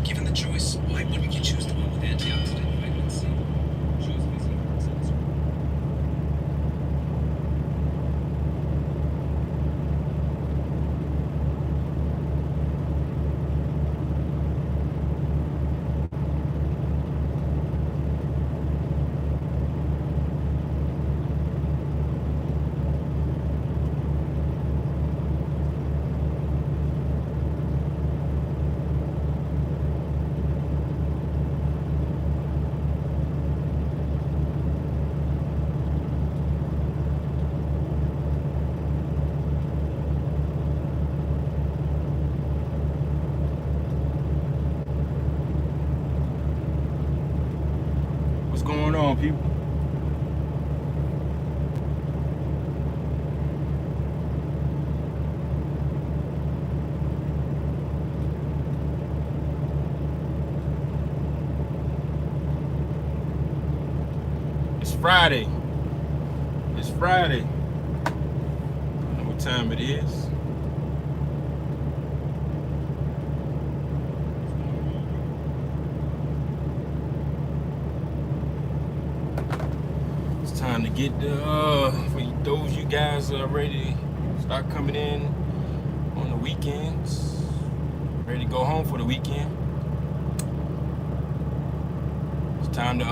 Given the choice, why wouldn't you choose the one with antioxidant vitamin C? Choose Vizzy. What's going on, people? It's Friday. It's Friday. I don't know what time it is. It's time to get for those you guys ready to start coming in on the weekends, ready to go home for the weekend. It's time to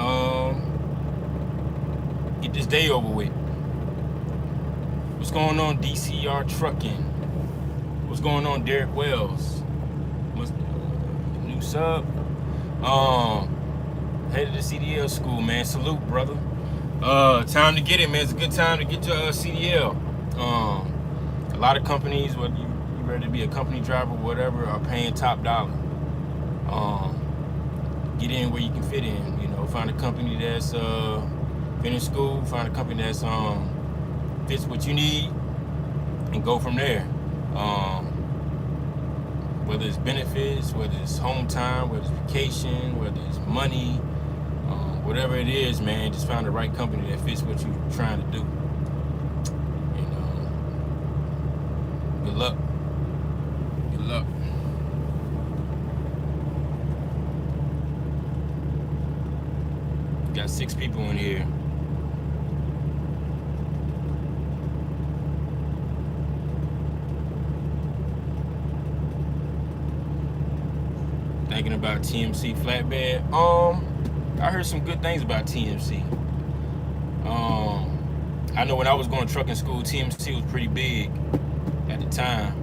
get this day over with. What's going on, DCR Trucking? What's going on, Derek Wells? What's new sub? Headed to CDL school, man. Salute, brother. Time to get it, man. It's a good time to get to CDL. A lot of companies, whether you ready to be a company driver or whatever, are paying top dollar. Get in where you can fit in. You know, find a company that's finish school. Find a company that's fits what you need, and go from there. Whether it's benefits, whether it's home time, whether it's vacation, whether it's money. Whatever it is, man, just find the right company that fits what you're trying to do. And good luck. Good luck. Got 6 people in here. Thinking about TMC flatbed. I heard some good things about TMC. I know when I was going to trucking school, TMC was pretty big at the time.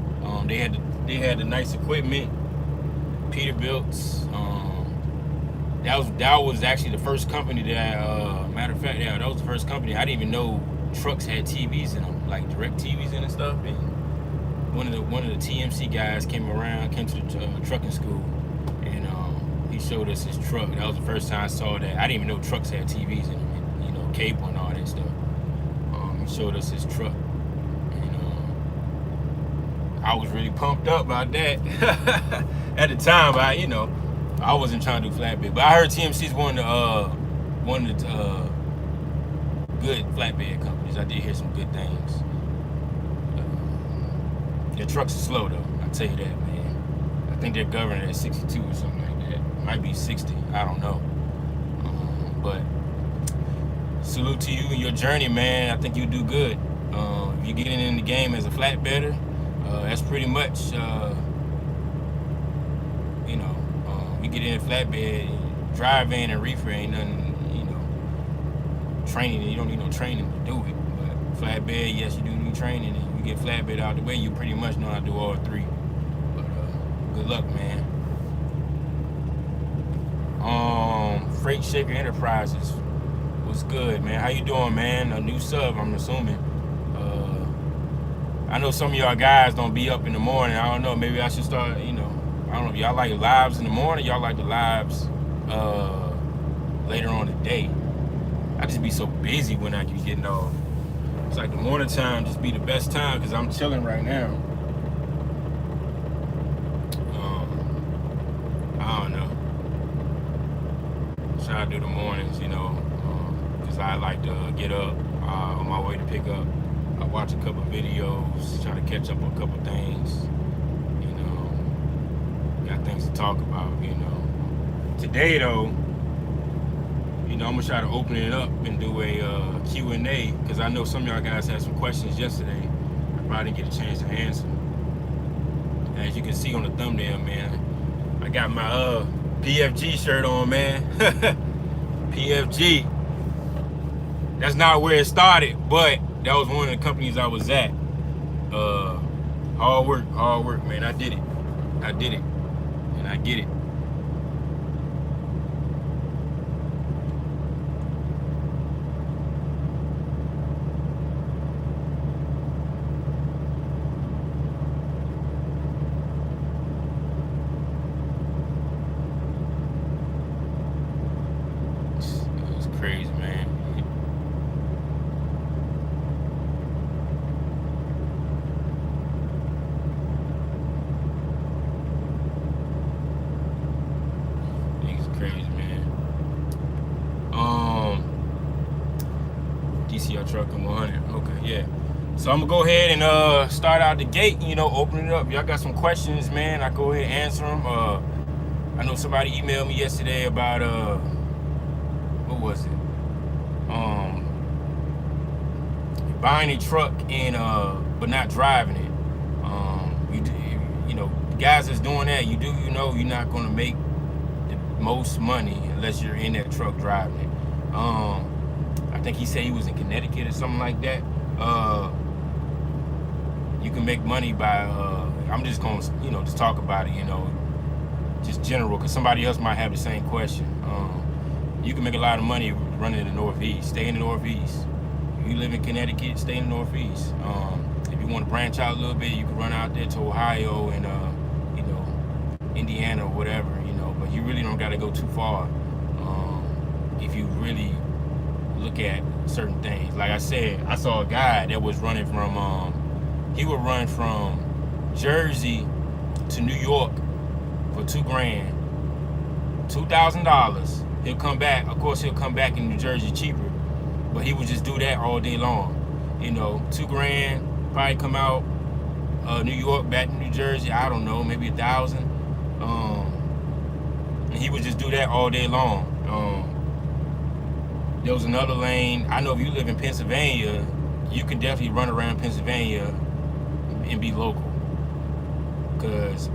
They had the nice equipment, Peterbilts. That was actually the first company that matter of fact, that was the first company. I didn't even know trucks had TVs in them, like direct TVs in and stuff. And one of the TMC guys came to the trucking school, and he showed us his truck. That was the first time I saw that. I didn't even know trucks had TVs in them, and, you know, cable and all that stuff. He showed us his truck, and I was really pumped up about that at the time. But I wasn't trying to do flatbed. But I heard TMC's one of the good flatbed companies. I did hear some good things. Their trucks are slow though. I tell you that, man. I think they're governed at 62 or something like that. Might be 60. I don't know. But salute to you and your journey, man. I think you do good. If you're getting in the game as a flatbedder, that's pretty much, you get in a flatbed, drive in and reefer ain't nothing, training. You don't need no training to do it. But flatbed, yes, you do need training. And you get flatbed out the way, you pretty much know how to do all 3. But good luck, man. Freight Shaker Enterprises. What's good, man? How you doing, man? A new sub, I'm assuming. I know some of y'all guys don't be up in the morning. I don't know. Maybe I should start, I don't know if y'all like lives in the morning. Y'all like the lives later on the day. I just be so busy when I keep getting off. It's like the morning time just be the best time because I'm chilling right now. I don't know. Try to do the mornings, because I like to get up on my way to pick up. I watch a couple videos, try to catch up on a couple things. Got got things to talk about, you know. Today though, you know, I'm gonna try to open it up and do a Q&A, because I know some of y'all guys had some questions yesterday. I probably didn't get a chance to answer. As you can see on the thumbnail, man, I got my PFG shirt on, man. PFG. That's not where it started, but that was one of the companies I was at. Hard work, man. I did it, and I get it. It's crazy, man. Crazy, man. DCR truck and 100. Okay, yeah. So I'm gonna go ahead and start out the gate. You know, open it up. Y'all got some questions, man? I go ahead and answer them. I know somebody emailed me yesterday about what was it? Buying a truck and but not driving it. You know, guys that's doing that, you know you're not gonna make most money unless you're in that truck driving it. I think he said he was in Connecticut or something like that. You can make money by I'm just gonna, you know, just talk about it, you know, just general, because somebody else might have the same question. You can make a lot of money running in the Northeast. Stay in the Northeast. If you live in Connecticut, stay in the Northeast. If you want to branch out a little bit, you can run out there to Ohio and you know, Indiana or whatever, you know, but you really don't got to go too far if you really look at certain things. Like I said, I saw a guy that was running from he would run from Jersey to New York for $2,000, $2,000. He'll come back. Of course, he'll come back in New Jersey cheaper, but he would just do that all day long. You know, $2,000, probably come out New York back to New Jersey. I don't know, maybe $1,000. And he would just do that all day long. There was another lane. I know if you live in Pennsylvania, you can definitely run around Pennsylvania and be local. Cause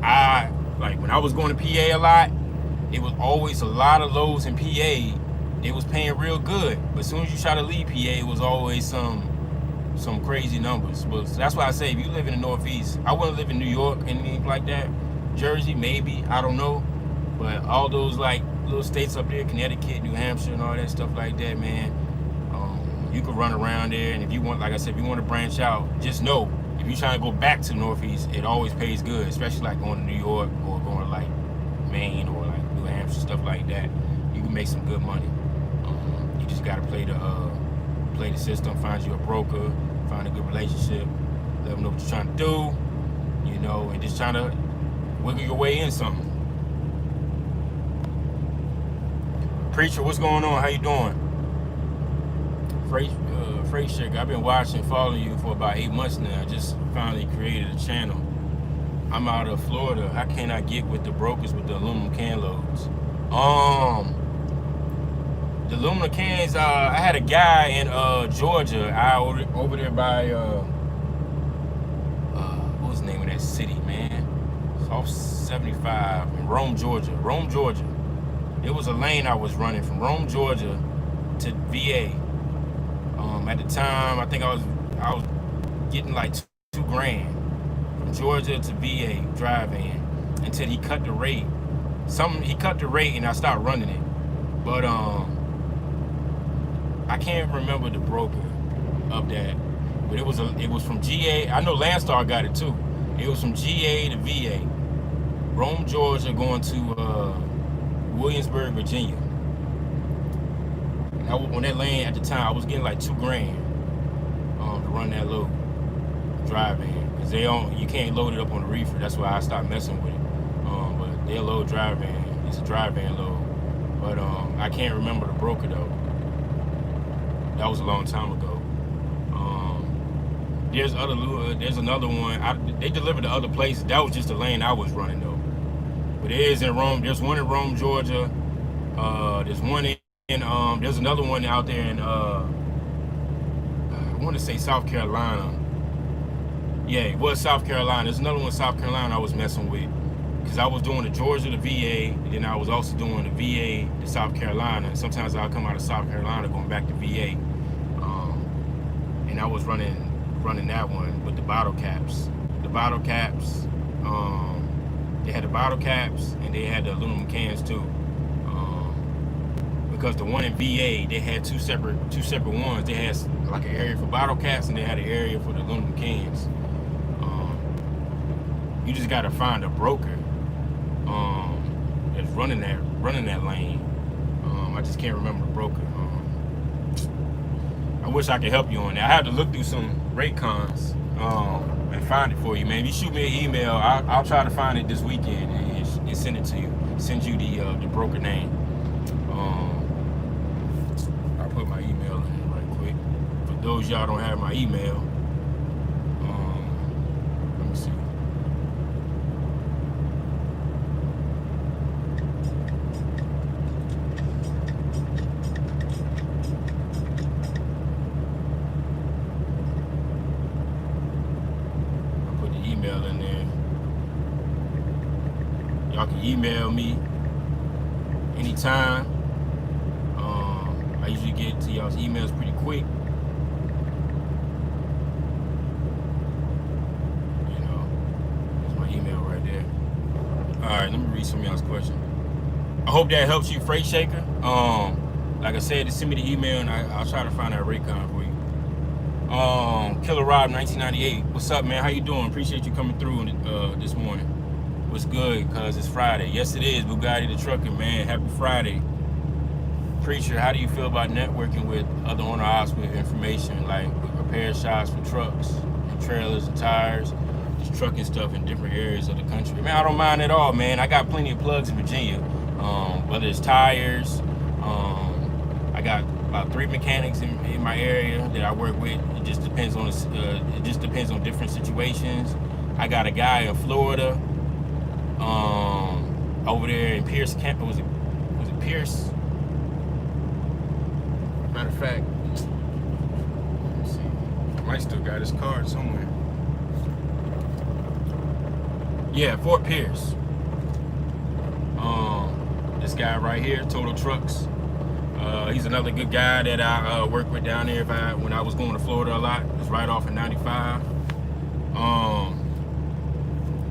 like when I was going to PA a lot, it was always a lot of loads in PA. It was paying real good, but as soon as you try to leave PA, it was always some crazy numbers. But that's why I say if you live in the Northeast, I wouldn't live in New York, anything like that. Jersey, maybe, I don't know. But all those like little states up there, Connecticut, New Hampshire, and all that stuff like that, man, you could run around there. And if you want, like I said, if you want to branch out, just know if you're trying to go back to the Northeast, it always pays good, especially like going to New York or going to like Maine or like New Hampshire, stuff like that. You can make some good money. You just gotta play the system, find you a broker, find a good relationship, let them know what you're trying to do, you know, and just trying to wiggle your way in something. Preacher, what's going on? How you doing? Freight Chick, I've been watching, following you for about 8 months now. I just finally created a channel. I'm out of Florida. How can I get with the brokers with the aluminum can loads? The aluminum cans, I had a guy in Georgia, over there by what was the name of that city, man? It's off 75 in Rome, Georgia. It was a lane I was running from Rome, Georgia to VA. At the time, I think I was getting like $2,000 from Georgia to VA driving until he cut the rate. He cut the rate and I stopped running it. But I can't remember the broker of that. But it was from GA. I know Landstar got it too. It was from GA to VA. Rome, Georgia, going to Williamsburg, Virginia. And on that lane at the time, I was getting like $2,000 to run that load, driving, because you can't load it up on the reefer. That's why I stopped messing with it. But their load driving, it's a drive van load. But I can't remember the broker though. That was a long time ago. There's another one. They delivered to other places. That was just the lane I was running though. But there is in Rome. There's one in Rome, Georgia. There's one there's another one out there in I want to say South Carolina. Yeah, it was South Carolina. There's another one in South Carolina I was messing with. Because I was doing the Georgia to VA, and then I was also doing the VA to South Carolina. And sometimes I'll come out of South Carolina going back to VA. And I was running that one with the bottle caps. The bottle caps, they had the bottle caps and they had the aluminum cans too. Because the one in VA, they had two separate ones. They had like an area for bottle caps and they had an area for the aluminum cans. You just gotta find a broker that's running that lane. I just can't remember the broker. I wish I could help you on that. I have to look through some rate cons and find it for you, man. If you shoot me an email, I'll try to find it this weekend and send it to you. Send you the broker name. I'll put my email in right quick. For those y'all don't have my email, let me see. In there. Y'all can email me anytime. I usually get to y'all's emails pretty quick. You know, that's my email right there. Alright, let me read some of y'all's questions. I hope that helps you, Freight Shaker. Like I said, just send me the email and I'll try to find that rate con for you. Killer Rob 1998. What's up, man? How you doing? Appreciate you coming through this morning. What's good? Cause it's Friday. Yes, it is. Bugatti the Trucker, man. Happy Friday. Preacher, how do you feel about networking with other owner ops with information like with repair shops for trucks and trailers and tires, just trucking stuff in different areas of the country? Man, I don't mind at all, man. I got plenty of plugs in Virginia. Whether it's tires, I got about 3 mechanics in my area that I work with. It just depends on different situations. I got a guy in Florida, over there in Pierce Camp. Was it Pierce? Matter of fact, let me see. I might still got his card somewhere. Yeah, Fort Pierce. This guy right here, Total Trucks. He's another good guy that I work with down there when I was going to Florida a lot. It's right off of 95.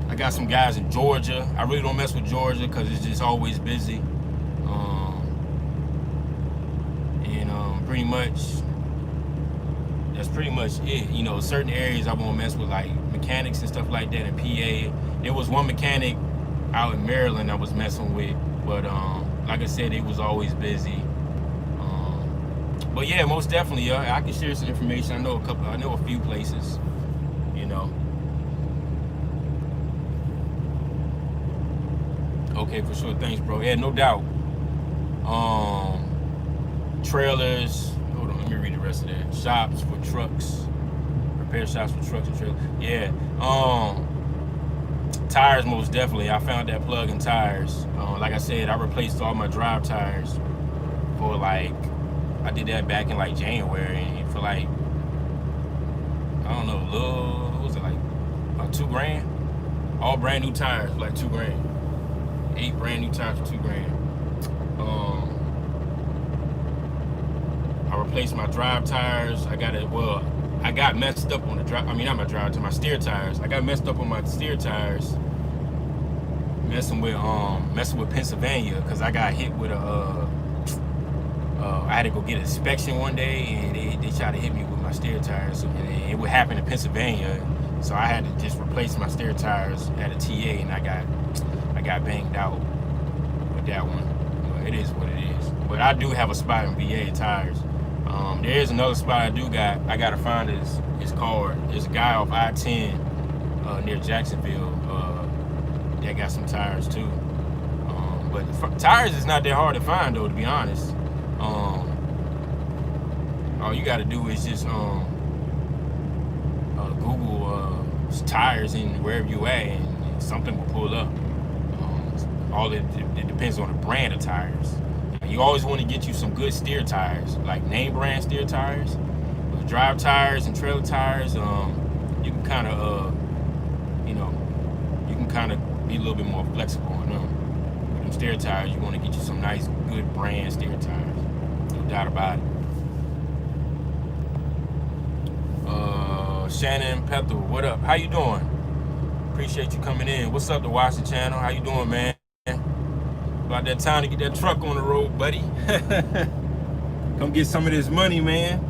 I got some guys in Georgia. I really don't mess with Georgia because it's just always busy. Pretty much, that's pretty much it. You know, certain areas I won't mess with, like mechanics and stuff like that in PA. There was one mechanic out in Maryland I was messing with, but like I said, it was always busy. But yeah, most definitely, I can share some information. I know a few places, you know. Okay, for sure. Thanks, bro. Yeah, no doubt. Trailers. Hold on, let me read the rest of that. Shops for trucks. Repair shops for trucks and trailers. Yeah. Tires, most definitely. I found that plug in tires. Like I said, I replaced all my drive tires for like, I did that back in like January for like, I don't know, what was it, like about $2,000? All brand new tires for like $2,000. 8 brand new tires for $2,000. I replaced my drive tires. I got messed up on the drive. I mean, not my drive tires, my steer tires. I got messed up on my steer tires. Messing with Pennsylvania because I got hit with I had to go get an inspection one day and they tried to hit me with my steer tires. And it would happen in Pennsylvania, so I had to just replace my steer tires at a TA, and I got banged out with that one. But it is what it is. But I do have a spot in VA tires. There is another spot I gotta find his card. There's a guy off I-10 near Jacksonville that got some tires too. But tires is not that hard to find though, to be honest. All you gotta do is just Google tires in wherever you at, and something will pull up. it depends on the brand of tires. You always want to get you some good steer tires, like name brand steer tires. With drive tires and trailer tires, you can kind of, you can kind of be a little bit more flexible on them. With them steer tires, you want to get you some nice, good brand steer tires. No doubt about it. Shannon Pethel, what up? How you doing? Appreciate you coming in. What's up, the Watson channel? How you doing, man? About that time to get that truck on the road, buddy. Come get some of this money, man.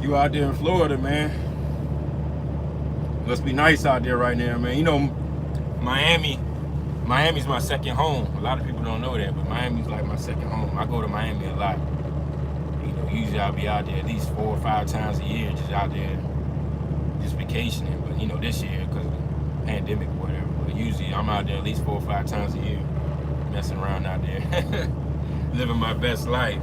You out there in Florida, man. Must be nice out there right now, man. You know, Miami's my second home. A lot of people don't know that, but Miami's like my second home. I go to Miami a lot. You know, usually I'll be out there at least 4 or 5 times a year, just out there, just vacationing. But you know, this year because of the pandemic or whatever. But usually I'm out there at least 4 or 5 times a year, messing around out there, living my best life.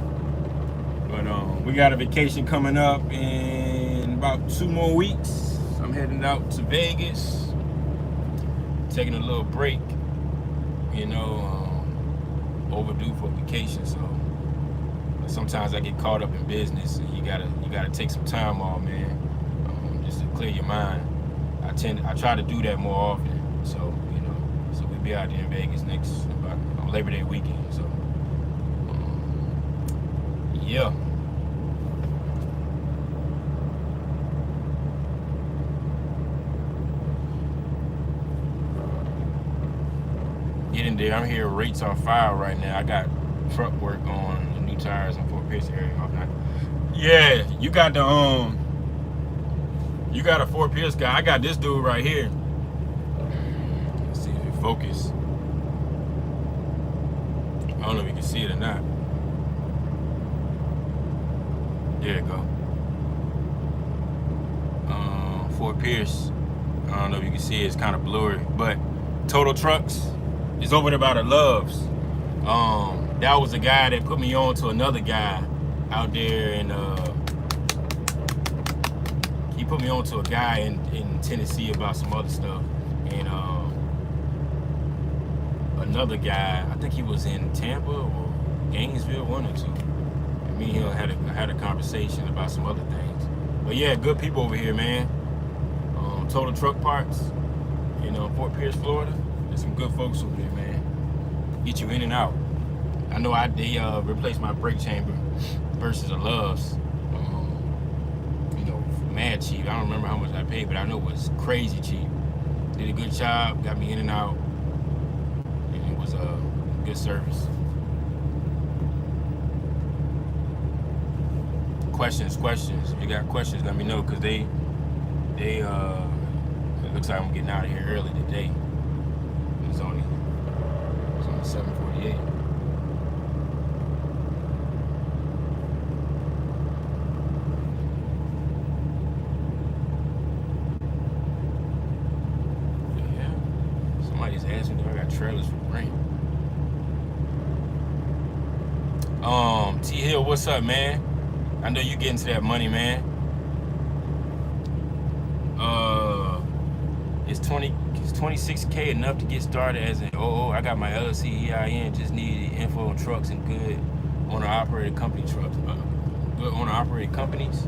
But we got a vacation coming up in about 2 more weeks. I'm heading out to Vegas, taking a little break. You know, overdue for vacation, so sometimes I get caught up in business, and you gotta take some time off, man, just to clear your mind. I try to do that more often, so you know, so we'll be out there in Vegas on Labor Day weekend. So yeah. Getting there. I'm here. Rates on fire right now. I got truck work on the new tires in Fort Pierce area. Yeah, you got a Fort Pierce guy. I got this dude right here. Let's see if it focus. I don't know if you can see it or not. There you go. Fort Pierce. I don't know if you can see it. It's kind of blurry, but Total Trucks is over there by the Loves. That was the guy that put me on to another guy out there, and he put me on to a guy in Tennessee about some other stuff, and another guy, I think he was in Tampa or Gainesville, one or two. And me and him had a conversation about some other things. But yeah, good people over here, man. Total Truck Parts, you know, Fort Pierce, Florida. There's some good folks over there, man. Get you in and out. I know they replaced my brake chamber versus the Loves. You know, mad cheap. I don't remember how much I paid, but I know it was crazy cheap. Did a good job, got me in and out, and it was a good service. Questions. If you got questions, let me know, because they it looks like I'm getting out of here early today. It's only 7:48. Yeah. Somebody's asking if I got trailers for rent. T Hill, what's up, man? I know you getting to that money, man. Is 26K enough to get started as an OO? I got my LLC EIN, just need info on trucks and good owner-operated company trucks. Good owner-operated companies.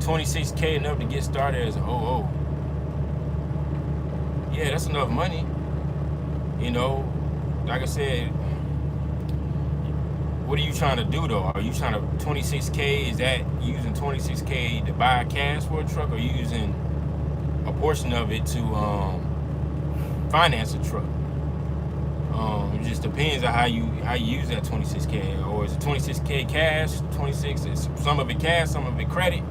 26K enough to get started as an OO. Yeah, that's enough money. You know, like I said, what are you trying to do though? Are you trying to 26K? Is that using 26K to buy cash for a truck, or are you using a portion of it to finance a truck? It just depends on how you use that 26K. Or is it 26K cash? 26 is some of it cash, some of it credit.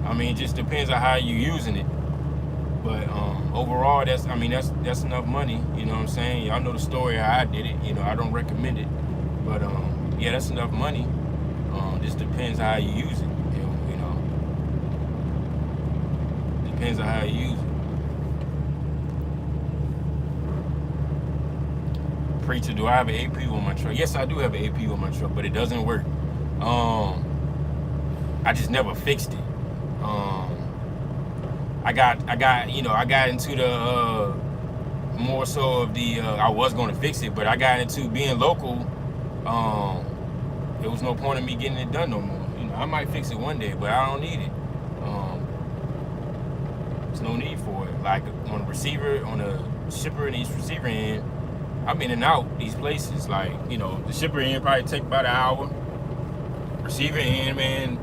I mean, it just depends on how you using it. But overall, that's enough money. You know what I'm saying? Y'all know the story how I did it. You know, I don't recommend it, but yeah, that's enough money. Just depends on how you use it. You know, depends on how you use it. Preacher, do I have an AP on my truck? Yes, I do have an AP on my truck, but it doesn't work. I just never fixed it. I got into more so of the I was going to fix it, but I got into being local. There was no point in me getting it done no more. You know, I might fix it one day, but I don't need it. There's no need for it. Like on a shipper and each receiver end, I'm in and out these places. Like, you know, the shipper end probably take about an hour. Receiver end, man,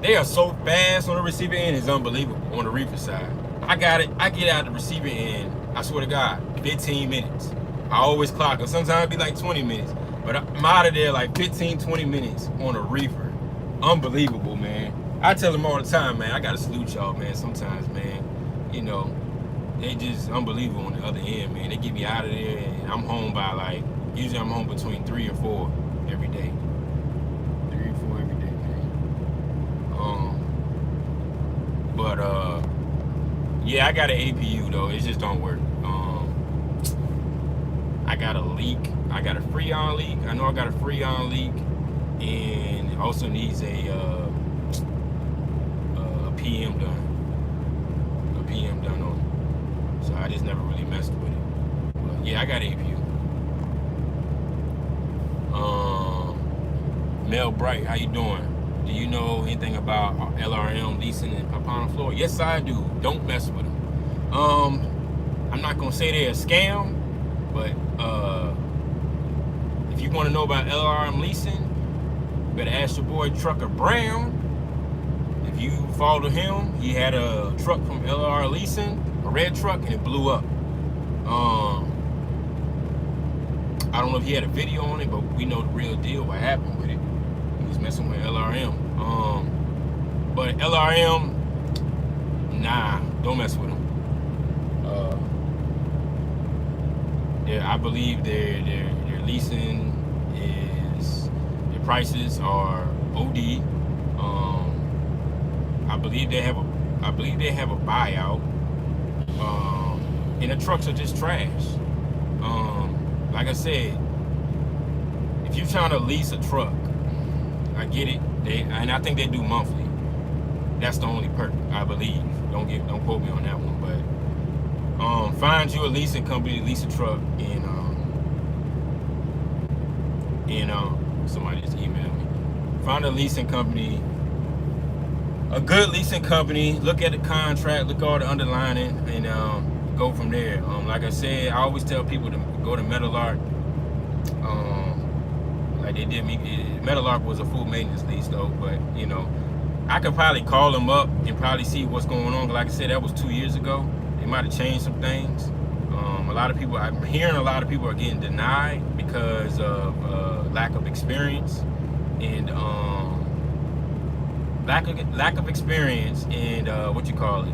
they are so fast on the receiver end, it's unbelievable. On the reefer side, I got it. I get out the receiver end, I swear to God, 15 minutes. I always clock it. Sometimes it be like 20 minutes, but I'm out of there like 15, 20 minutes on a reefer. Unbelievable, man. I tell them all the time, man, I gotta salute y'all, man. Sometimes, man, you know, they just unbelievable on the other end, man. They get me out of there and I'm home by like, usually I'm home between 3 and 4 every day. 3 and 4 every day, man. But yeah, I got an APU though. It just don't work. I got a leak. I got a Freon leak. I know I got a Freon leak, and it also needs a PM done. A PM done on it. So I just never really messed with it. But yeah, I got APU. Mel Bright, how you doing? Do you know anything about LRM leasing in Pompano, Florida? Yes, I do. Don't mess with them. I'm not gonna say they're a scam, but if you want to know about LRM leasing, you better ask your boy Trucker Brown. If you follow him, he had a truck from LR Leasing, a red truck, and it blew up. I don't know if he had a video on it, but we know the real deal, what happened with it. He was messing with LRM. But LRM, nah, don't mess with them. I believe their leasing is, their prices are OD. I believe they have a buyout. And the trucks are just trash. Like I said, if you're trying to lease a truck, I get it. And I think they do monthly. That's the only perk, I believe. Don't quote me on that one, but find you a leasing company to lease a truck, and somebody just emailed me. Find a leasing company, a good leasing company. Look at the contract, look at all the underlining, and go from there. Like I said, I always tell people to go to Metallark. Like they did me. Metallark was a full maintenance lease though, but you know, I could probably call them up and probably see what's going on. Like I said, that was 2 years ago. They might have changed some things. A lot of people, I'm hearing a lot of people are getting denied because of lack of experience and lack of experience and what you call it.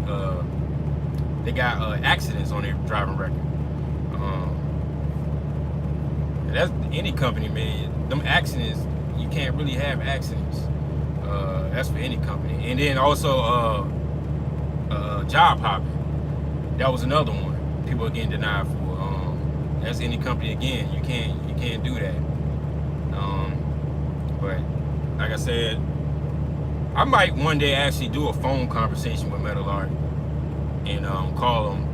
They got accidents on their driving record. That's any company, man. Them accidents, you can't really have accidents. That's for any company. And then also job hopping. That was another one people are getting denied for. That's any company again. You can't do that. But like I said, I might one day actually do a phone conversation with Metallark and call them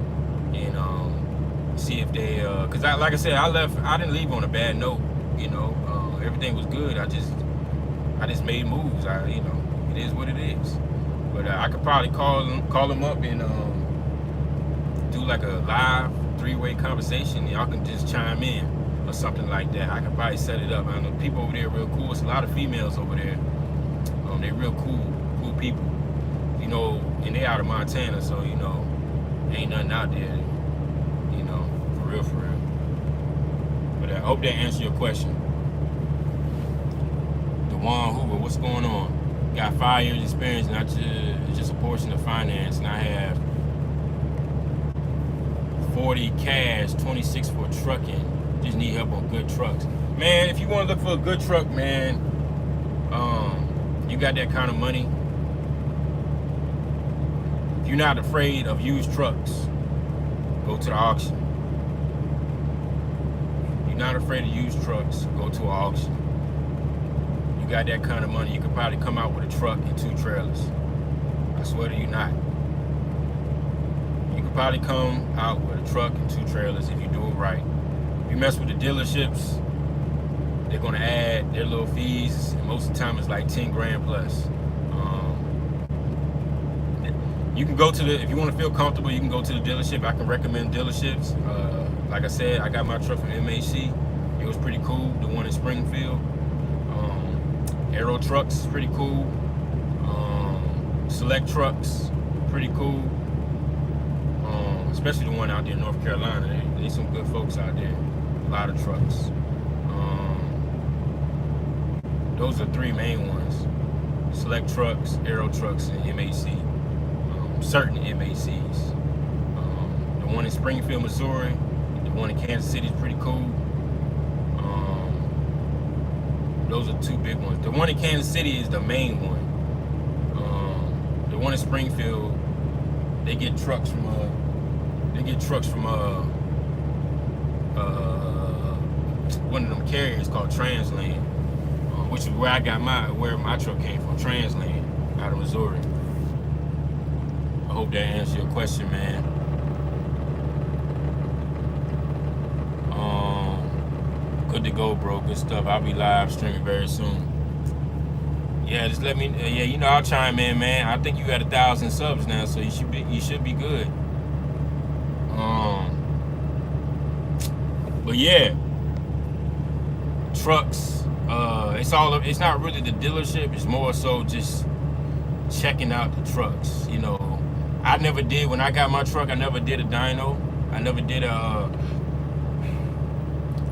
and see if they because like I said, I didn't leave on a bad note. You know, everything was good. I just made moves. You know, it is what it is. But I could probably call them up and do like a live 3-way conversation. Y'all can just chime in or something like that. I could probably set it up. I know people over there are real cool. It's a lot of females over there. They're real cool people. You know, and they out of Montana, so you know, ain't nothing out there. You know, for real. But I hope that answered your question. DeJuan Hoover, what's going on? Got 5 years experience, not just a portion of finance, and I have 40 cash, 26 for trucking. Just need help on good trucks. Man, if you want to look for a good truck, man, you got that kind of money. If you're not afraid of used trucks, go to the auction. If you're not afraid of used trucks, go to an auction. You got that kind of money, you could probably come out with a truck and 2 trailers. I swear to you not. You could probably come out with a truck and 2 trailers if you do it right. If you mess with the dealerships, they're gonna add their little fees, and most of the time it's like 10 grand plus. You can go to the, if you want to feel comfortable, you can go to the dealership. I can recommend dealerships. Like I said, I got my truck from MAC. It was pretty cool. The one in Springfield. Aero Trucks is pretty cool. Select Trucks, pretty cool. Especially the one out there in North Carolina. There's some good folks out there. A lot of trucks. Those are 3 main ones: Select Trucks, Aero Trucks, and MAC. Certain MACs. The one in Springfield, Missouri, the one in Kansas City is pretty cool. Those are 2 big ones. The one in Kansas City is the main one. The one in Springfield, they get trucks from one of them carriers called Transland, which is where where my truck came from, Transland, out of Missouri. I hope that answers your question, man. Good to go, bro. Good stuff. I'll be live streaming very soon. Yeah, just let me. Yeah, you know I'll chime in, man. I think you got 1,000 subs now, so you should be good. But yeah, trucks. It's not really the dealership. It's more so just checking out the trucks. You know, I never did, when I got my truck, I never did a dyno. I never did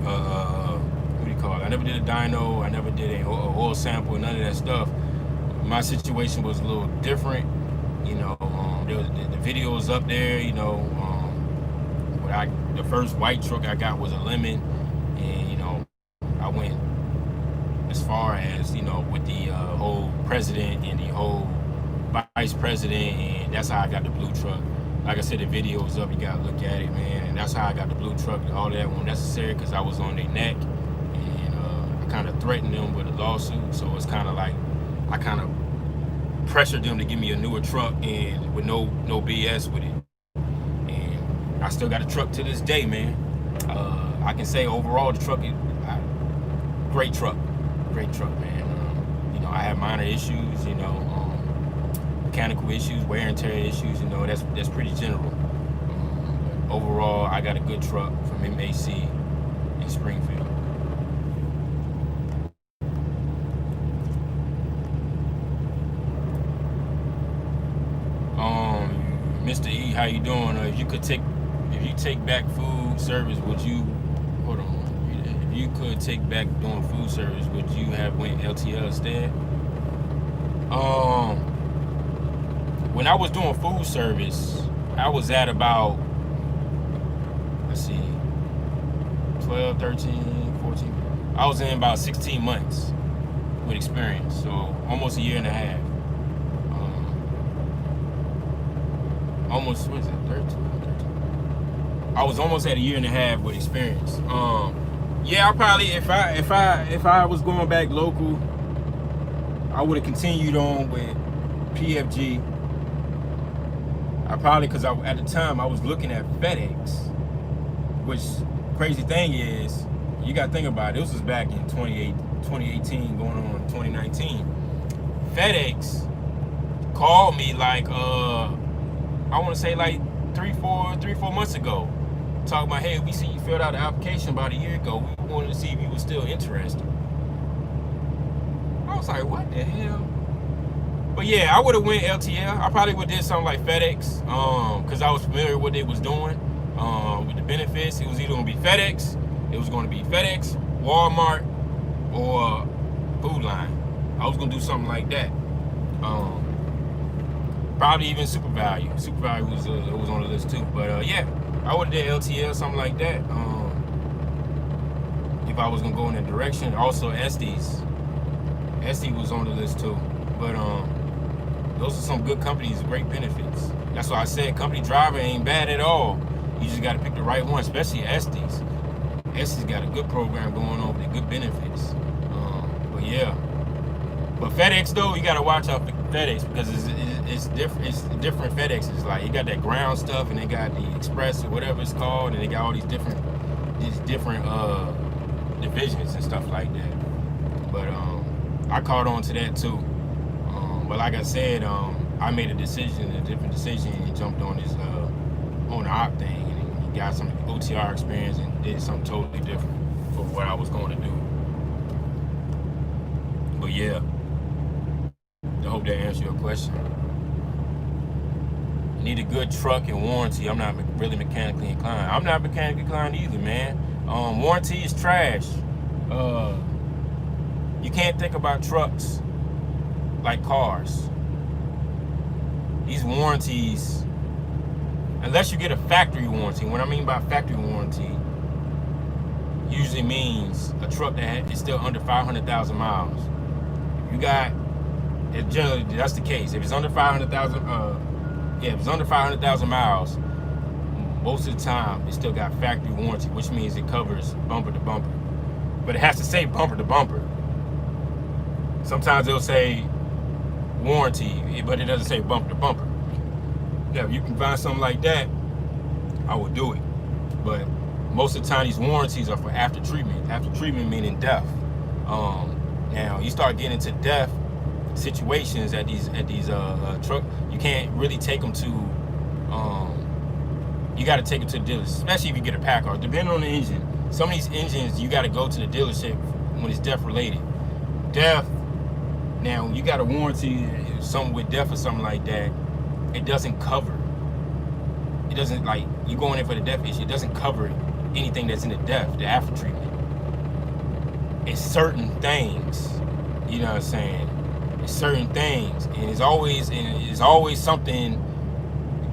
what do you call it? I never did a dyno. I never did a oil sample, none of that stuff. My situation was a little different. You know, the video was up there. You know, the first white truck I got was a lemon, and you know, I went as far as, you know, with the whole president and the whole vice president, and that's how I got the blue truck. Like I said, the video was up. You gotta look at it, man. And that's how I got the blue truck. All that wasn't necessary because I was on their neck, and I kind of threatened them with a lawsuit. So it's kind of like I kind of pressured them to give me a newer truck and with no BS with it. And I still got a truck to this day, man. I can say overall the truck is great truck, man. You know, I have minor issues, you know. Mechanical issues, wear and tear issues, you know, that's pretty general. But overall, I got a good truck from MAC in Springfield. Mr. E, how you doing? If you take back food service, would you? Hold on. If you could take back doing food service, would you have went LTL instead? When I was doing food service, I was at about, let's see, 12, 13, 14. I was in about 16 months with experience, so almost a year and a half. Almost, what is it, 13? I was almost at a year and a half with experience. Yeah, I probably, if I was going back local, I would have continued on with PFG. I probably, because at the time I was looking at FedEx, which crazy thing is, you got to think about it, this was back in 2018 going on 2019. FedEx called me like, I want to say like 3-4 months ago, talking about, hey, we see you filled out the application about a year ago. We wanted to see if you were still interested. I was like, what the hell? But yeah, I would have went LTL. I probably would have did something like FedEx, because I was familiar with what they was doing with the benefits. It was either going to be FedEx, Walmart, or Food Line. I was going to do something like that. Probably even Super Value. Super Value was on the list too. But yeah, I would have did LTL, something like that. If I was going to go in that direction. Also Estes. Estes was on the list too. But those are some good companies, great benefits. That's why I said company driver ain't bad at all. You just got to pick the right one, especially Estes. Estes got a good program going on with good benefits. But yeah. But FedEx though, you got to watch out for FedEx because it's different. It's different FedExes. Like you got that ground stuff, and they got the express or whatever it's called, and they got all these different divisions and stuff like that. But I caught on to that too. But like I said, I made a different decision, and jumped on this owner-op thing, and got some OTR experience, and did something totally different for what I was going to do. But yeah, I hope that answered your question. You need a good truck and warranty. I'm not really mechanically inclined. I'm not mechanically inclined either, man. Warranty is trash. You can't think about trucks like cars. These warranties, unless you get a factory warranty. What I mean by factory warranty usually means a truck that is still under 500,000 miles. You got, generally that's the case. If it's under 500,000, if it's under 500,000 miles, most of the time it still got factory warranty, which means it covers bumper to bumper. But it has to say bumper to bumper. Sometimes they'll say warranty, but it doesn't say bumper to bumper. Yeah, if you can find something like that, I would do it. But most of the time, these warranties are for after treatment. After treatment meaning death. Now you start getting into death situations at these truck. You can't really take them to. You got to take them to the dealership, especially if you get a pack car. Depending on the engine, some of these engines you got to go to the dealership when it's death related. Death. Now you got a warranty, something with death or something like that. It doesn't cover. It doesn't, like, you going in for the death issue. It doesn't cover anything that's in the death, the after treatment. It's certain things. You know what I'm saying? It's certain things, and it's always something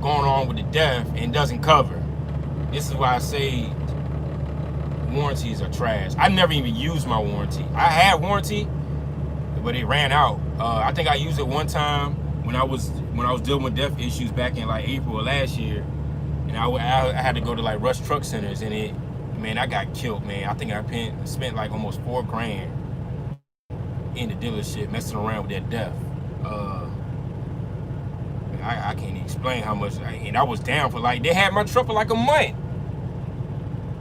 going on with the death and doesn't cover. This is why I say warranties are trash. I never even used my warranty. I had warranty, but it ran out. I think I used it one time when I was dealing with death issues back in like April of last year, and I had to go to like Rush Truck Centers, and I got killed, man. I think I spent like almost $4,000 in the dealership messing around with that death. I can't even explain how much, and I was down for like, they had my truck for like a month.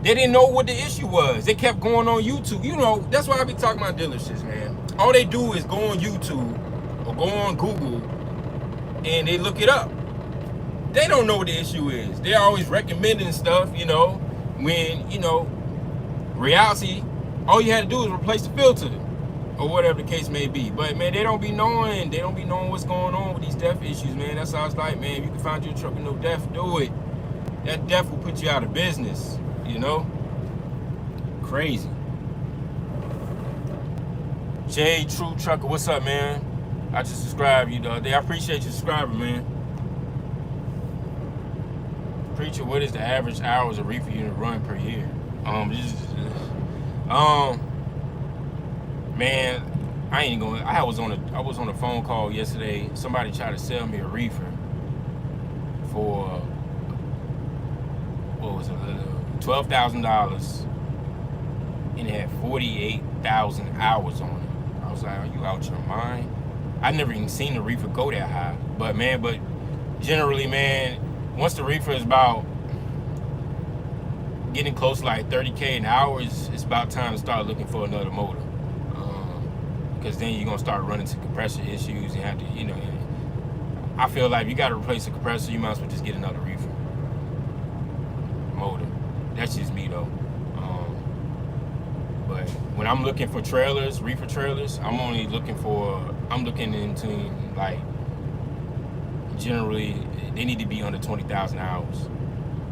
They didn't know what the issue was. They kept going on YouTube. You know, that's why I be talking about dealerships, man. All they do is go on YouTube or go on Google and they look it up. They don't know what the issue is. They're always recommending stuff, you know, when, you know, reality, all you had to do is replace the filter or whatever the case may be. But, man, they don't be knowing what's going on with these death issues, man. That's how it's like, man, if you can find your truck with no death, do it. That death will put you out of business, you know? Crazy. Jay True Trucker, what's up, man? I just subscribed you the other day. I appreciate you subscribing, man. Preacher, what is the average hours a reefer unit run per year? Man, I ain't going. I was on a phone call yesterday. Somebody tried to sell me a reefer for what was it, $12,000, and it had 48,000 hours on it. I was like, are you out your mind? I never even seen the reefer go that high. But generally, man, once the reefer is about getting close to like 30K an hour, it's about time to start looking for another motor. Because then you're going to start running into compressor issues and have to, you know, I feel like if you got to replace a compressor, you might as well just get another reefer motor. That's just me, though. But when I'm looking for trailers, reefer trailers, I'm looking into, like, generally, they need to be under 20,000 hours.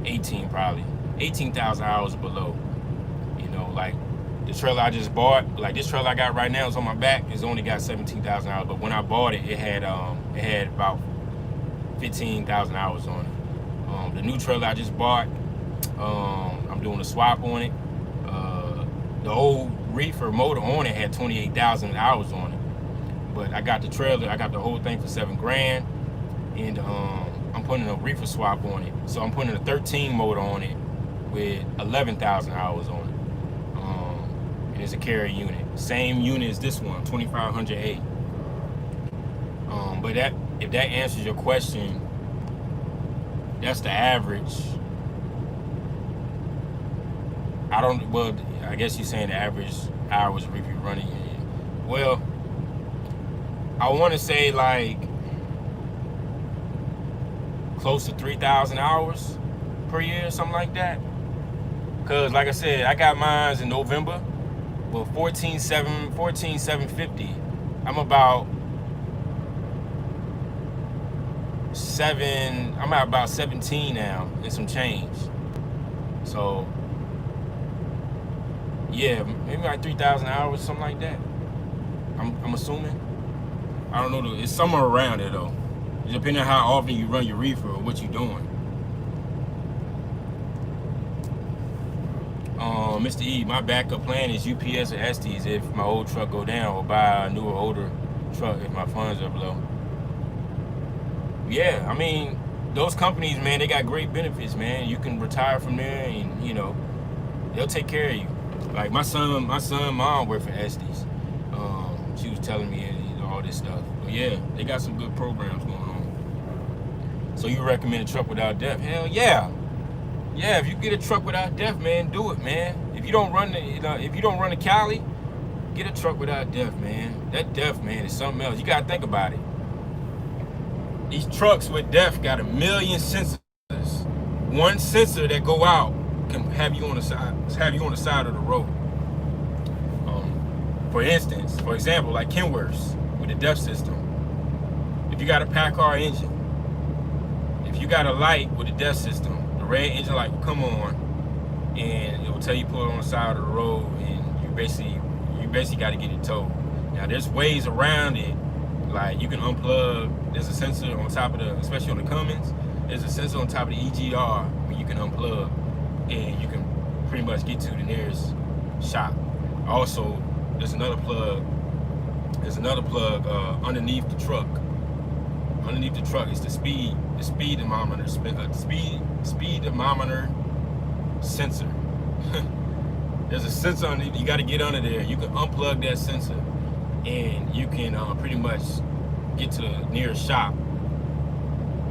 18 probably. 18,000 hours or below. You know, like, the trailer I just bought, like this trailer I got right now is on my back, it's only got 17,000 hours. But when I bought it, it had about 15,000 hours on it. The new trailer I just bought, I'm doing a swap on it. The old reefer motor on it had 28,000 hours on it. But I got the trailer, I got the whole thing for $7,000, and I'm putting a reefer swap on it. So I'm putting a 13 motor on it with 11,000 hours on it. And it's a carrier unit. Same unit as this one, 2500A. But if that answers your question, that's the average. Well, I guess you're saying the average hours of reef you're running. Well, I want to say like close to 3,000 hours per year, something like that. Because like I said, I got mines in November. Well, 14,750. I'm about I'm at about 17 now and some change. So yeah, maybe like 3,000 hours, something like that. I'm assuming. I don't know. It's somewhere around it though. Depending on how often you run your reefer or what you're doing. Mr. E, my backup plan is UPS or Estes if my old truck go down, or buy a newer, older truck if my funds are low. Yeah, I mean, those companies, man, they got great benefits, man. You can retire from there, and they'll take care of you. Like my son, mom worked for Estes. She was telling me all this stuff. But yeah, they got some good programs going on. So you recommend a truck without depth? Hell yeah. Yeah, if you get a truck without depth, man, do it, man. If you don't run the Cali, get a truck without depth, man. That depth, man, is something else. You gotta think about it. These trucks with depth got 1 million sensors. One sensor that go out can have you on the side of the road. For example, like Kenworth's with the depth system. If you got a PACCAR engine, if you got a light with a depth system, the red engine light will come on, and it will tell you pull it on the side of the road, and you basically got to get it towed. Now there's ways around it, like you can unplug. There's a sensor on top of especially on the Cummins, there's a sensor on top of the EGR where you can unplug, and you can pretty much get to the nearest shop. Also, there's another plug underneath the truck. Underneath the truck is the speed thermometer sensor. There's a sensor underneath. You got to get under there. You can unplug that sensor, and you can pretty much get to the nearest shop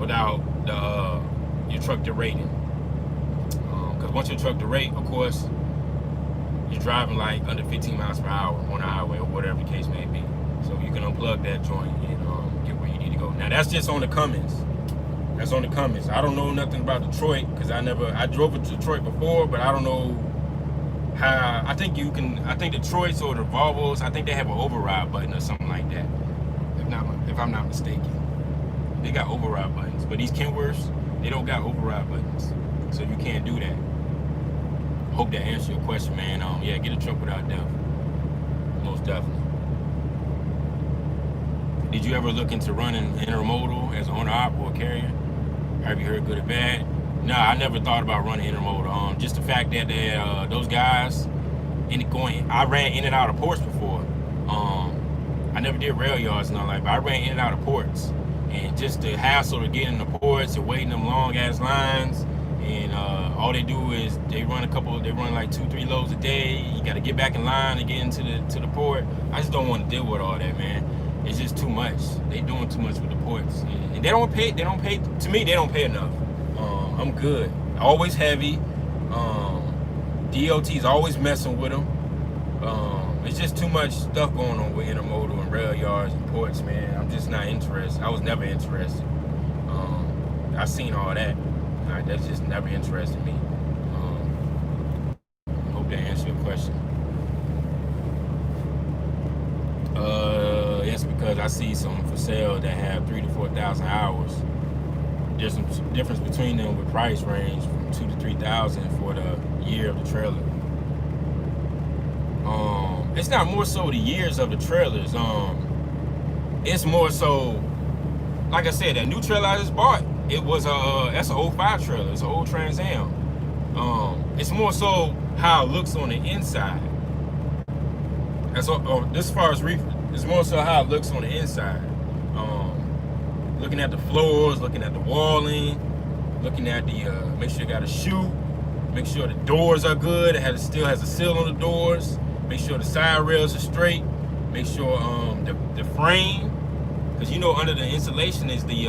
without your truck derating. Because once your truck derate, of course, you're driving like under 15 miles per hour on the highway or whatever the case may be. So you can unplug that joint and get where you need to go. Now that's just on the Cummins. That's on the Cummins. I don't know nothing about Detroit because I drove to Detroit before, but I don't know how. I think Detroit's or the Volvos, I think they have an override button or something like that. If I'm not mistaken. They got override buttons. But these Kenworths, they don't got override buttons. So you can't do that. Hope that answers your question, man. Yeah, get a truck without depth. Most definitely. Did you ever look into running intermodal as an owner-op or a carrier? Have you heard good or bad? No, I never thought about running intermodal. Just the fact that those guys I ran in and out of ports before. I never did rail yards and all that, but I ran in and out of ports. And just the hassle of getting in the ports and waiting them long ass lines. And all they do is they run like 2-3 loads a day. You got to get back in line to get into the port. I just don't want to deal with all that, man. It's just too much. They doing too much with the ports, and they don't pay. To me, they don't pay enough. I'm good. Always heavy. DOT's always messing with them. It's just too much stuff going on with intermodal and rail yards and ports, man. I'm just not interested. I was never interested. I seen all that. That's just never interested me. Hope that answered your question. Yes, because I see some for sale that have 3,000 to 4,000 hours. There's some difference between them with price range from 2,000 to 3,000 for the year of the trailer. It's not more so the years of the trailers. It's more so, like I said, that new trailer I just bought. It was that's an 05 trailer. It's an old Trans Am. It's more so how it looks on the inside. That's this as far as reefer. It's more so how it looks on the inside. Looking at the floors, looking at the walling, looking at the make sure you got a chute, make sure the doors are good. It still has a seal on the doors. Make sure the side rails are straight. Make sure the frame because you know under the insulation is the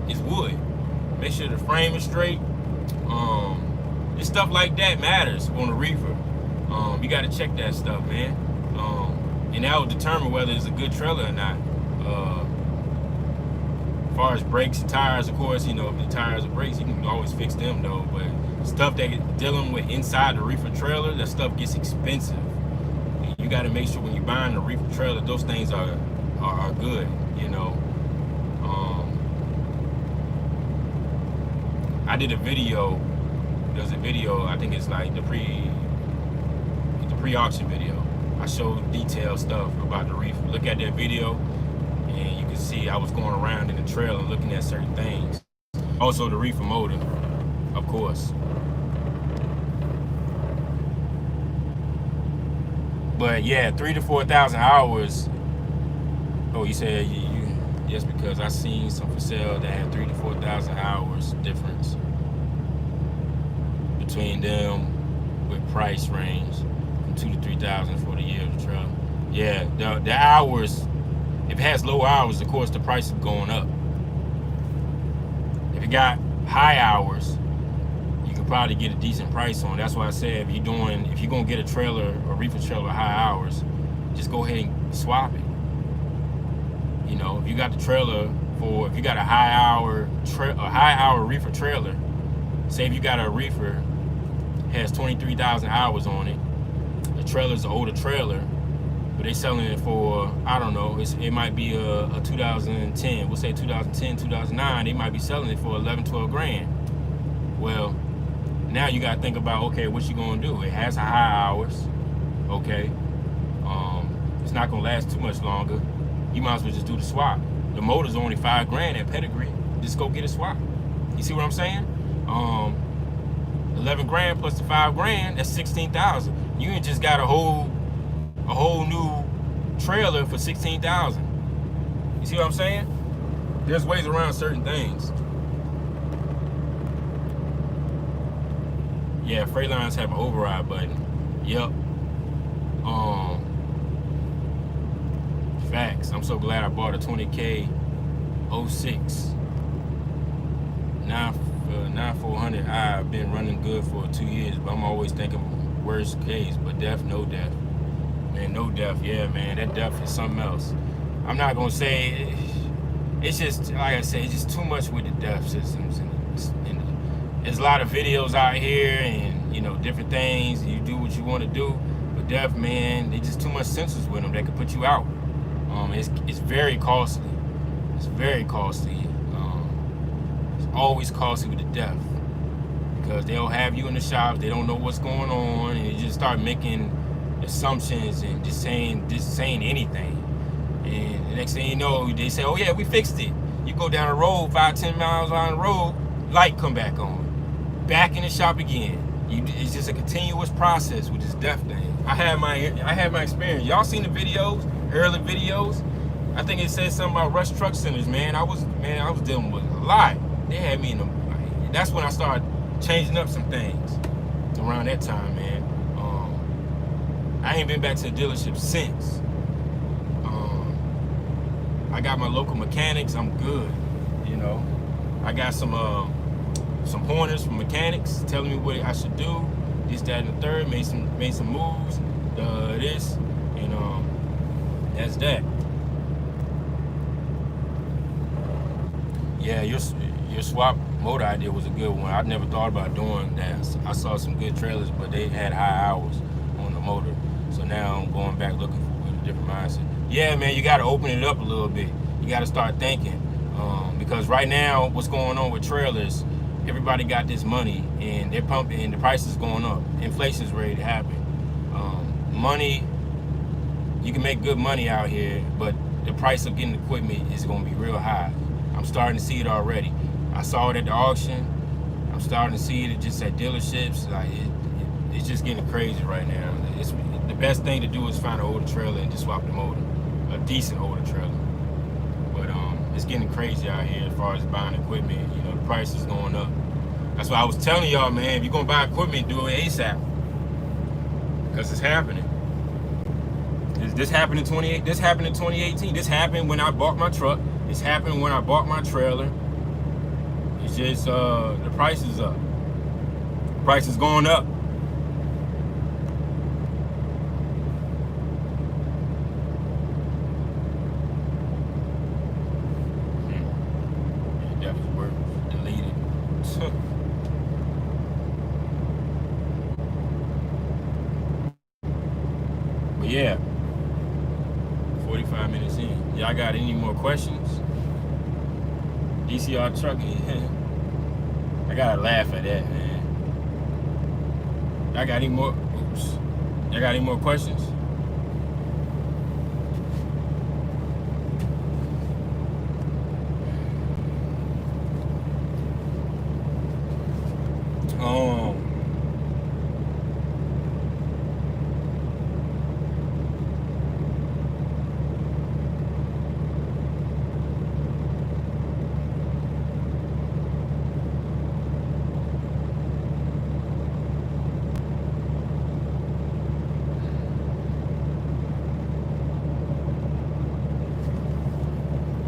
is wood. Make sure the frame is straight. It's stuff like that matters on a reefer. You got to check that stuff, man. And that will determine whether it's a good trailer or not. As far as brakes and tires, of course, you know, if the tires or brakes, you can always fix them though. But stuff that dealing with inside the reefer trailer, that stuff gets expensive. And you got to make sure when you're buying a reefer trailer, those things are good, you know. I did a video. There's a video. I think it's like the pre-auction video. I showed detailed stuff about the reefer. Look at that video, and you can see I was going around in the trailer looking at certain things. Also, the reefer motor, of course. But yeah, 3,000 to 4,000 hours. Oh, you said you yes, because I seen some for sale that had 3,000 to 4,000 hours difference between them with price range from 2,000 to 3,000 for the year of the trailer. Yeah, the hours. If it has low hours, of course the price is going up. If it got high hours, you could probably get a decent price on it. That's why I said if you're gonna get a trailer, a reefer trailer with high hours, just go ahead and swap it. You know, if you got the trailer if you got a high hour reefer trailer, say if you got a reefer has 23,000 hours on it, the trailer's an older trailer, but they selling it for, I don't know, it might be a 2010, we'll say 2010, 2009, they might be selling it for 11, 12 grand. Well, now you got to think about, okay, what you gonna do? It has high hours, okay. It's not gonna last too much longer. You might as well just do the swap. The motor's only 5 grand at Pedigree. Just go get a swap. You see what I'm saying? 11 grand plus the 5 grand, that's 16,000. You ain't just got a whole new trailer for 16,000. You see what I'm saying? There's ways around certain things. Yeah, Freightliners have an override button. Yep. Facts. I'm so glad I bought a 20K 06 9400. I've been running good for 2 years, but I'm always thinking worst case. But no death, man, no death. Yeah, man, that death is something else. I'm not gonna say it's just like I said, it's just too much with the death systems, and there's a lot of videos out here, and you know, different things. You do what you want to do, but death, man, they just too much sensors with them that could put you out. It's very costly. It's very costly. It's always costly with the death, because they'll have you in the shops. They don't know what's going on, and you just start making assumptions and just saying anything. And the next thing you know, they say, "Oh yeah, we fixed it." You go down the road 5-10 miles on the road, light come back on, back in the shop again. It's just a continuous process with this death thing. I had my experience. Y'all seen the videos? Early videos, I think it said something about Rush Truck Centers, man. I was dealing with a lot. They had me in them. That's when I started changing up some things around that time, man. I ain't been back to the dealership since. I got my local mechanics. I'm good, you know. I got some pointers from mechanics telling me what I should do. This, that, and the third. Made some moves. This, and that's that. Yeah, your swap motor idea was a good one. I never thought about doing that. I saw some good trailers, but they had high hours on the motor. So now I'm going back looking for a different mindset. Yeah, man, you got to open it up a little bit. You got to start thinking. Because right now, what's going on with trailers, everybody got this money, and they're pumping, and the price is going up. Inflation's ready to happen. Money, you can make good money out here, but the price of getting equipment is going to be real high. I'm starting to see it already. I saw it at the auction. I'm starting to see it just at dealerships. Like it's just getting crazy right now. The best thing to do is find an older trailer and just swap the motor, a decent older trailer. But it's getting crazy out here as far as buying equipment. You know, the price is going up. That's why I was telling y'all, man, if you're gonna buy equipment, do it ASAP, because it's happening. This happened in 2018. This happened when I bought my truck It's happened when I bought my trailer. It's just the price is up. The price is going up. That was worth deleted. But yeah, 45 minutes in. Y'all got any more questions? DCR trucking. I gotta laugh at that, man. Y'all got any more? Oops. Y'all got any more questions?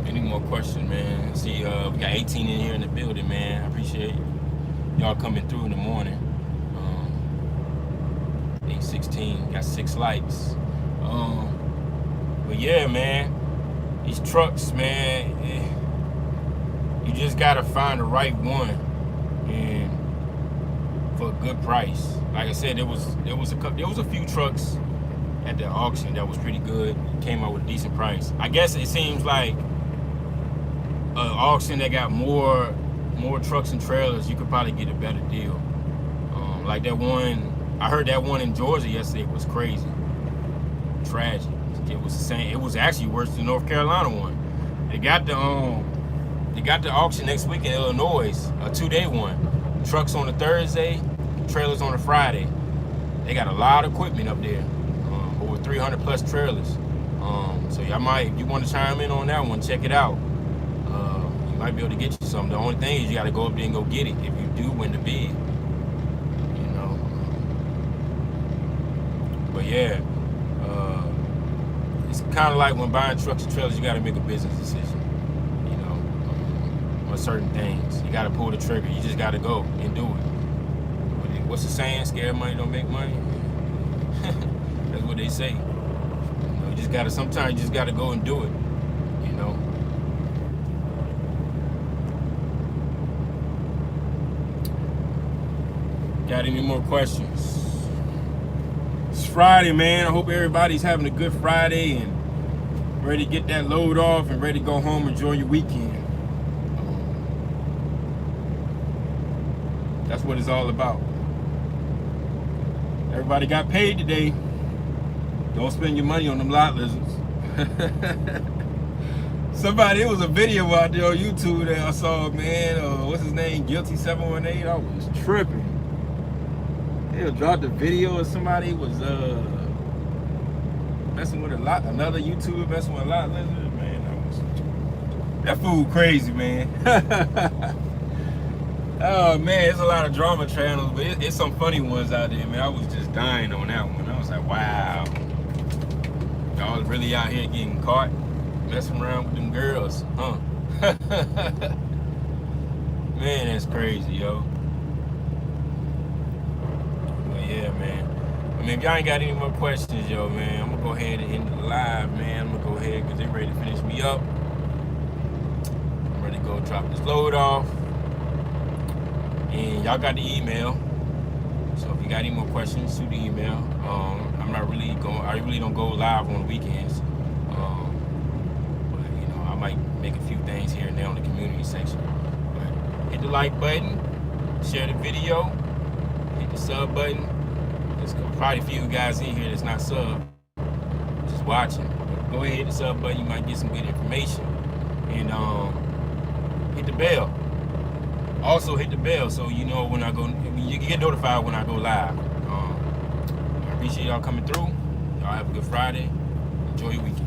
Any more questions, man? See, we got 18 in here in the building, man. I appreciate y'all coming through in the morning. 8:16, got 6 likes. But yeah, man, these trucks, man, you just gotta find the right one, and for a good price. Like I said, there was a few trucks at the auction that was pretty good. Came out with a decent price. I guess it seems like an auction that got more trucks and trailers, you could probably get a better deal. Like that one, I heard that one in Georgia yesterday was crazy, tragic. It was the same. It was actually worse than the North Carolina one. They got the auction next week in Illinois, a 2-day one. Trucks on a Thursday, trailers on a Friday. They got a lot of equipment up there, over 300 plus trailers. So y'all might, if you want to chime in on that one, check it out. You might be able to get you something. The only thing is you got to go up there and go get it if you do win the bid. You know. But yeah, it's kind of like when buying trucks and trailers, you got to make a business decision. You know, on certain things, you got to pull the trigger. You just got to go and do it. What's the saying? Scared money don't make money. That's what they say. You know, you just gotta. Sometimes you just gotta go and do it. You know. Got any more questions? It's Friday, man. I hope everybody's having a good Friday and ready to get that load off and ready to go home and enjoy your weekend. That's what it's all about. Everybody got paid today. Don't spend your money on them lot lizards. It was a video out there on YouTube that I saw, man. What's his name? Guilty 718. I was tripping. They dropped a video of somebody was messing with another YouTuber messing with a lot lizard. Man, that fool crazy, man. Oh man, there's a lot of drama channels, but it's some funny ones out there, man. I was just dying on that one. I was like, wow, y'all really out here getting caught messing around with them girls, huh? Man, that's crazy, yo. But yeah, man. I mean, if y'all ain't got any more questions, yo, man, I'm gonna go ahead and end the live, man. I'm gonna go ahead because they're ready to finish me up. I'm ready to go drop this load off. And y'all got the email, so if you got any more questions, shoot the email. I really don't go live on the weekends, but you know, I might make a few things here and there on the community section. But hit the like button, share the video, hit the sub button. There's probably a few guys in here that's not sub, just watching. But go ahead, hit the sub button. You might get some good information, and hit the bell. Also hit the bell so you know when I go. You can get notified when I go live. I appreciate y'all coming through. Y'all have a good Friday. Enjoy your weekend.